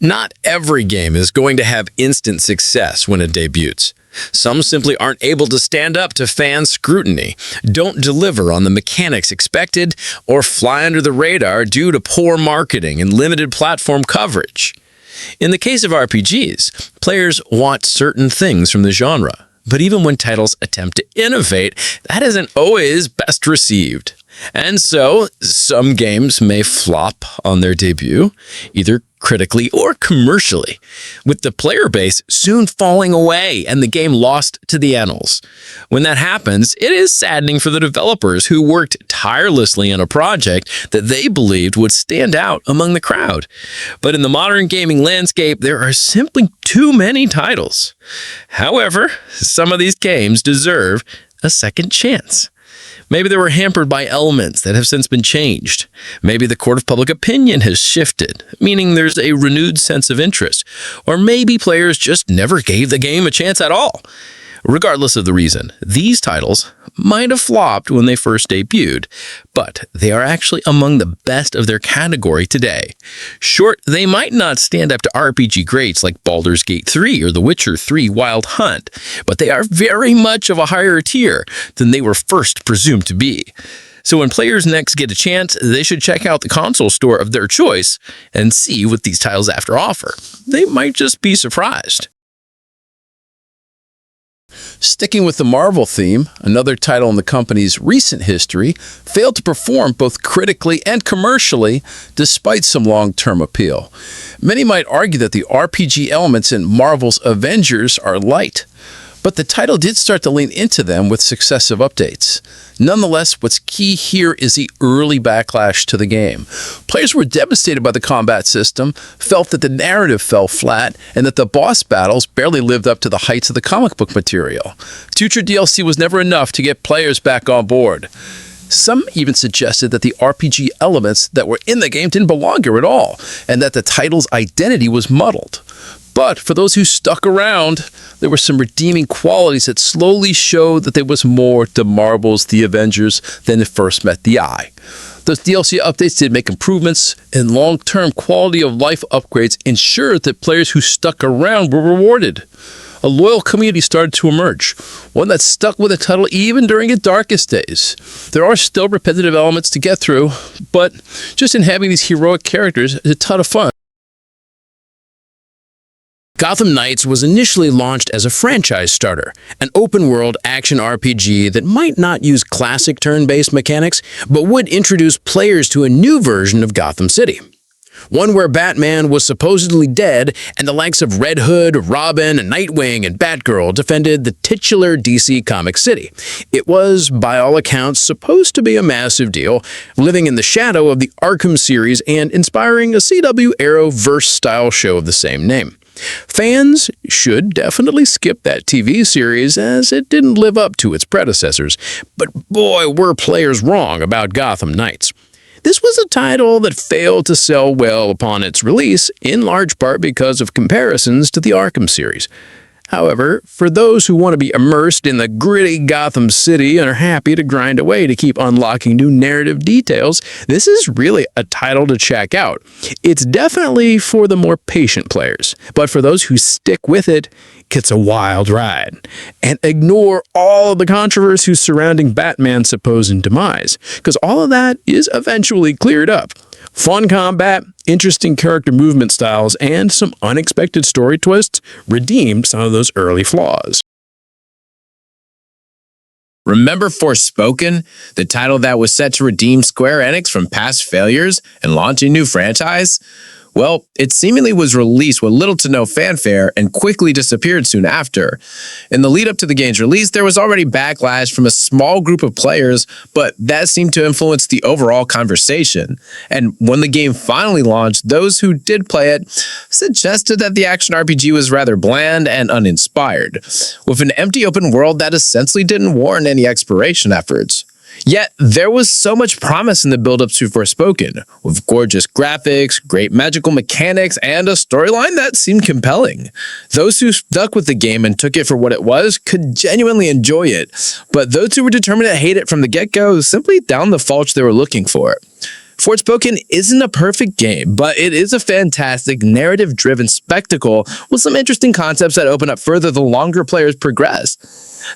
Not every game is going to have instant success when it debuts. Some simply aren't able to stand up to fan scrutiny, don't deliver on the mechanics expected, or fly under the radar due to poor marketing and limited platform coverage. In the case of RPGs, players want certain things from the genre, but even when titles attempt to innovate, that isn't always best received. And so, some games may flop on their debut, either critically or commercially, with the player base soon falling away and the game lost to the annals. When that happens, it is saddening for the developers who worked tirelessly on a project that they believed would stand out among the crowd. But in the modern gaming landscape, there are simply too many titles. However, some of these games deserve a second chance. Maybe they were hampered by elements that have since been changed. Maybe the court of public opinion has shifted, meaning there's a renewed sense of interest. Or maybe players just never gave the game a chance at all. Regardless of the reason, these titles might have flopped when they first debuted, but they are actually among the best of their category today. Sure, they might not stand up to RPG greats like Baldur's Gate 3 or The Witcher 3 Wild Hunt, but they are very much of a higher tier than they were first presumed to be. So when players next get a chance, they should check out the console store of their choice and see what these titles have to offer. They might just be surprised. Sticking with the Marvel theme, another title in the company's recent history failed to perform both critically and commercially despite some long-term appeal. Many might argue that the RPG elements in Marvel's Avengers are light, but the title did start to lean into them with successive updates. Nonetheless, what's key here is the early backlash to the game. Players were devastated by the combat system, felt that the narrative fell flat, and that the boss battles barely lived up to the heights of the comic book material. Future DLC was never enough to get players back on board. Some even suggested that the RPG elements that were in the game didn't belong here at all, and that the title's identity was muddled. But for those who stuck around, there were some redeeming qualities that slowly showed that there was more to Marvel's The Avengers than it first met the eye. Those DLC updates did make improvements, and long-term quality of life upgrades ensured that players who stuck around were rewarded. A loyal community started to emerge, one that stuck with the title even during its darkest days. There are still repetitive elements to get through, but just in having these heroic characters is a ton of fun. Gotham Knights was initially launched as a franchise starter, an open-world action RPG that might not use classic turn-based mechanics, but would introduce players to a new version of Gotham City. One where Batman was supposedly dead, and the likes of Red Hood, Robin, Nightwing, and Batgirl defended the titular DC Comic City. It was, by all accounts, supposed to be a massive deal, living in the shadow of the Arkham series and inspiring a CW Arrowverse-style show of the same name. Fans should definitely skip that TV series as it didn't live up to its predecessors, but boy, were players wrong about Gotham Knights. This was a title that failed to sell well upon its release, in large part because of comparisons to the Arkham series. However, for those who want to be immersed in the gritty Gotham City and are happy to grind away to keep unlocking new narrative details, this is really a title to check out. It's definitely for the more patient players, but for those who stick with it, it's a wild ride. And ignore all of the controversy surrounding Batman's supposed demise, because all of that is eventually cleared up. Fun combat, interesting character movement styles, and some unexpected story twists redeemed some of those early flaws. Remember Forspoken, the title that was set to redeem Square Enix from past failures and launch a new franchise? Well, it seemingly was released with little to no fanfare and quickly disappeared soon after. In the lead up to the game's release, there was already backlash from a small group of players, but that seemed to influence the overall conversation. And when the game finally launched, those who did play it suggested that the action RPG was rather bland and uninspired, with an empty open world that essentially didn't warrant any exploration efforts. Yet, there was so much promise in the build-up to Forspoken, with gorgeous graphics, great magical mechanics, and a storyline that seemed compelling. Those who stuck with the game and took it for what it was could genuinely enjoy it, but those who were determined to hate it from the get-go simply downed the faults they were looking for. Forspoken isn't a perfect game, but it is a fantastic narrative-driven spectacle with some interesting concepts that open up further the longer players progress.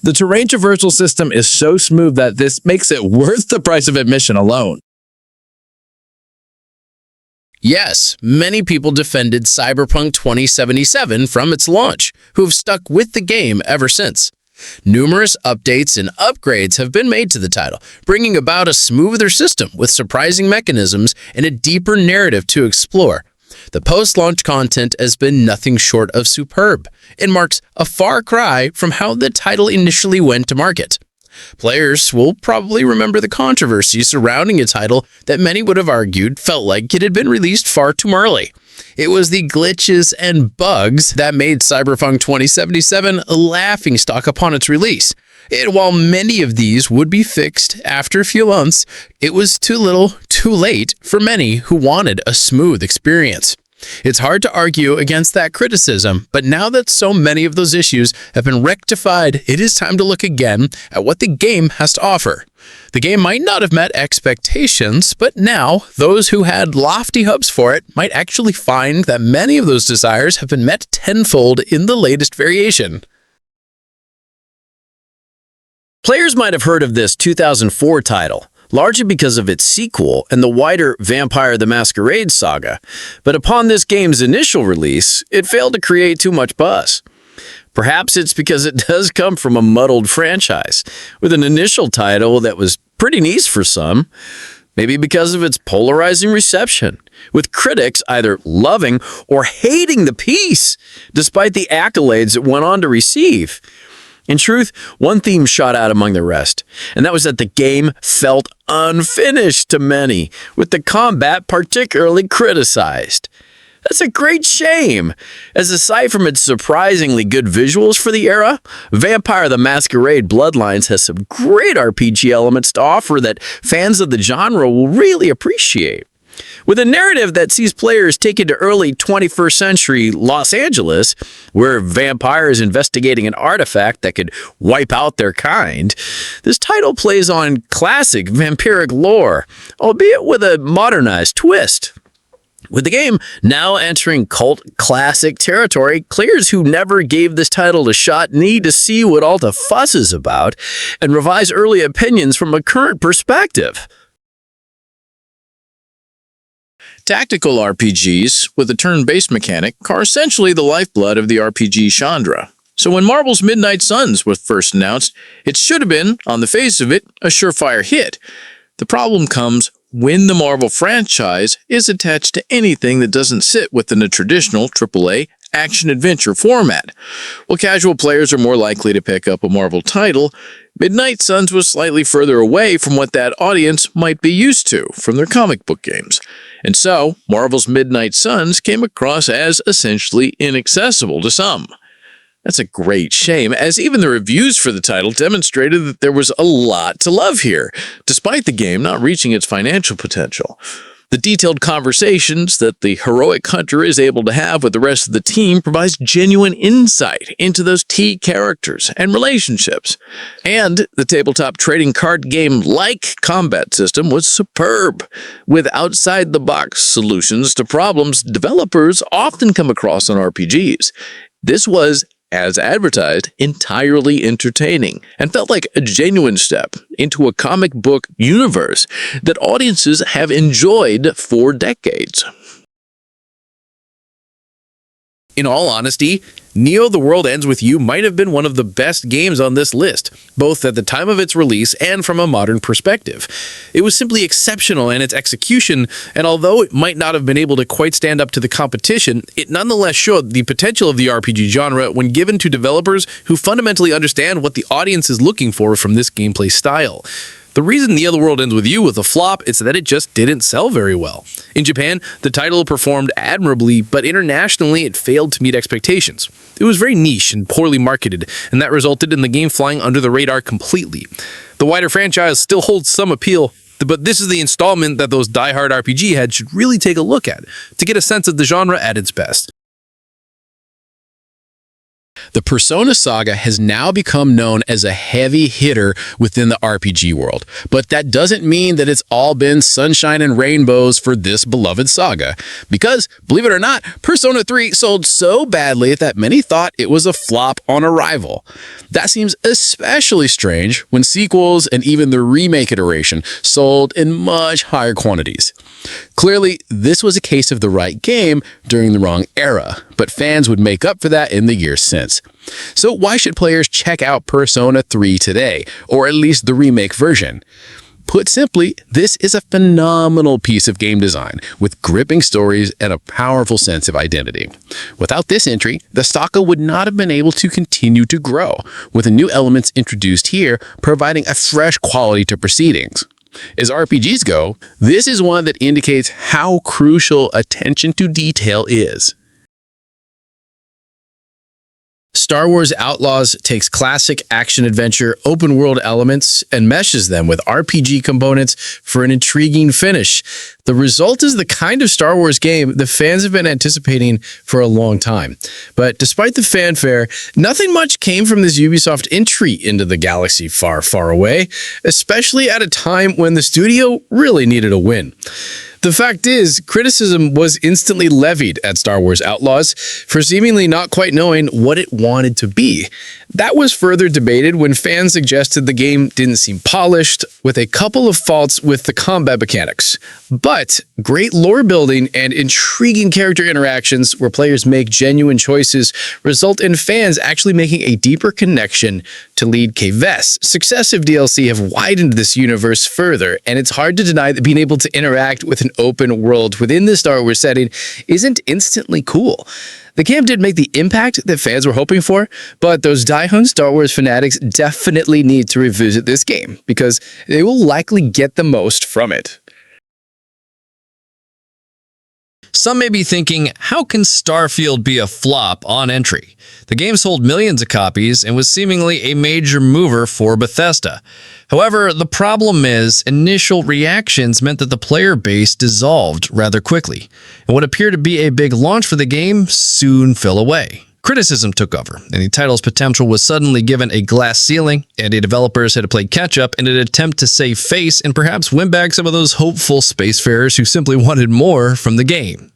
The terrain traversal system is so smooth that this makes it worth the price of admission alone. Yes, many people defended Cyberpunk 2077 from its launch, who have stuck with the game ever since. Numerous updates and upgrades have been made to the title, bringing about a smoother system with surprising mechanisms and a deeper narrative to explore. The post-launch content has been nothing short of superb and marks a far cry from how the title initially went to market. Players will probably remember the controversy surrounding a title that many would have argued felt like it had been released far too early. It was the glitches and bugs that made Cyberpunk 2077 a laughingstock upon its release. And while many of these would be fixed after a few months, it was too little, too late for many who wanted a smooth experience. It's hard to argue against that criticism, but now that so many of those issues have been rectified, it is time to look again at what the game has to offer. The game might not have met expectations, but now those who had lofty hopes for it might actually find that many of those desires have been met tenfold in the latest variation. Players might have heard of this 2004 title, largely because of its sequel and the wider Vampire the Masquerade saga, but upon this game's initial release, it failed to create too much buzz. Perhaps it's because it does come from a muddled franchise, with an initial title that was pretty niche for some, maybe because of its polarizing reception, with critics either loving or hating the piece, despite the accolades it went on to receive. In truth, one theme shot out among the rest, and that was that the game felt unfinished to many, with the combat particularly criticized. That's a great shame, as aside from its surprisingly good visuals for the era, Vampire the Masquerade Bloodlines has some great RPG elements to offer that fans of the genre will really appreciate. With a narrative that sees players taken to early 21st century Los Angeles, where a vampire is investigating an artifact that could wipe out their kind, this title plays on classic vampiric lore, albeit with a modernized twist. With the game now entering cult classic territory, players who never gave this title a shot need to see what all the fuss is about and revise early opinions from a current perspective. Tactical RPGs with a turn-based mechanic are essentially the lifeblood of the RPG genre. So when Marvel's Midnight Suns was first announced, it should have been, on the face of it, a surefire hit. The problem comes when the Marvel franchise is attached to anything that doesn't sit within a traditional AAA action-adventure format. While casual players are more likely to pick up a Marvel title, Midnight Suns was slightly further away from what that audience might be used to from their comic book games. And so, Marvel's Midnight Suns came across as essentially inaccessible to some. That's a great shame, as even the reviews for the title demonstrated that there was a lot to love here, despite the game not reaching its financial potential. The detailed conversations that the heroic hunter is able to have with the rest of the team provides genuine insight into those key characters and relationships. And the tabletop trading card game-like combat system was superb, with outside-the-box solutions to problems developers often come across on RPGs. This was, as advertised, entirely entertaining and felt like a genuine step into a comic book universe that audiences have enjoyed for decades. In all honesty, Neo: The World Ends With You might have been one of the best games on this list, both at the time of its release and from a modern perspective. It was simply exceptional in its execution, and although it might not have been able to quite stand up to the competition, it nonetheless showed the potential of the RPG genre when given to developers who fundamentally understand what the audience is looking for from this gameplay style. The reason Neo: The World Ends With You was a flop is that it just didn't sell very well. In Japan, the title performed admirably, but internationally it failed to meet expectations. It was very niche and poorly marketed, and that resulted in the game flying under the radar completely. The wider franchise still holds some appeal, but this is the installment that those die-hard RPG heads should really take a look at to get a sense of the genre at its best. The Persona saga has now become known as a heavy hitter within the RPG world, but that doesn't mean that it's all been sunshine and rainbows for this beloved saga, because, believe it or not, Persona 3 sold so badly that many thought it was a flop on arrival. That seems especially strange when sequels and even the remake iteration sold in much higher quantities. Clearly, this was a case of the right game during the wrong era, but fans would make up for that in the years since. So why should players check out Persona 3 today, or at least the remake version? Put simply, this is a phenomenal piece of game design with gripping stories and a powerful sense of identity. Without this entry, the saga would not have been able to continue to grow, with the new elements introduced here providing a fresh quality to proceedings. As RPGs go, this is one that indicates how crucial attention to detail is. Star Wars Outlaws takes classic action-adventure open-world elements and meshes them with RPG components for an intriguing finish. The result is the kind of Star Wars game the fans have been anticipating for a long time. But despite the fanfare, nothing much came from this Ubisoft entry into the galaxy far, far away, especially at a time when the studio really needed a win. The fact is, criticism was instantly levied at Star Wars Outlaws for seemingly not quite knowing what it wanted to be. That was further debated when fans suggested the game didn't seem polished, with a couple of faults with the combat mechanics. But great lore building and intriguing character interactions where players make genuine choices result in fans actually making a deeper connection to lead Kves. Successive DLC have widened this universe further, and it's hard to deny that being able to interact with an open world within the Star Wars setting isn't instantly cool. The game didn't make the impact that fans were hoping for, but those die-hard Star Wars fanatics definitely need to revisit this game because they will likely get the most from it. Some may be thinking, how can Starfield be a flop on entry? The game sold millions of copies and was seemingly a major mover for Bethesda. However, the problem is, initial reactions meant that the player base dissolved rather quickly, and what appeared to be a big launch for the game soon fell away. Criticism took over, and the title's potential was suddenly given a glass ceiling, and the developers had to play catch-up in an attempt to save face and perhaps win back some of those hopeful spacefarers who simply wanted more from the game.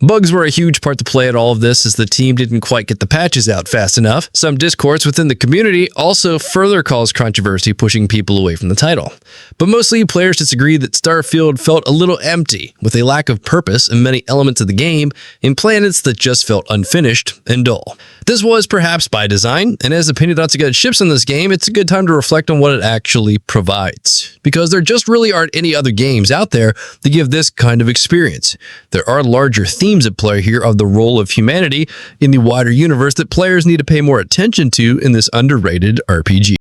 Bugs were a huge part to play at all of this, as the team didn't quite get the patches out fast enough. Some discourse within the community also further caused controversy, pushing people away from the title. But mostly, players disagreed that Starfield felt a little empty, with a lack of purpose in many elements of the game, and planets that just felt unfinished and dull. This was perhaps by design, and as opinion dots get ships in this game, it's a good time to reflect on what it actually provides. Because there just really aren't any other games out there that give this kind of experience. There are larger themes at play here of the role of humanity in the wider universe that players need to pay more attention to in this underrated RPG.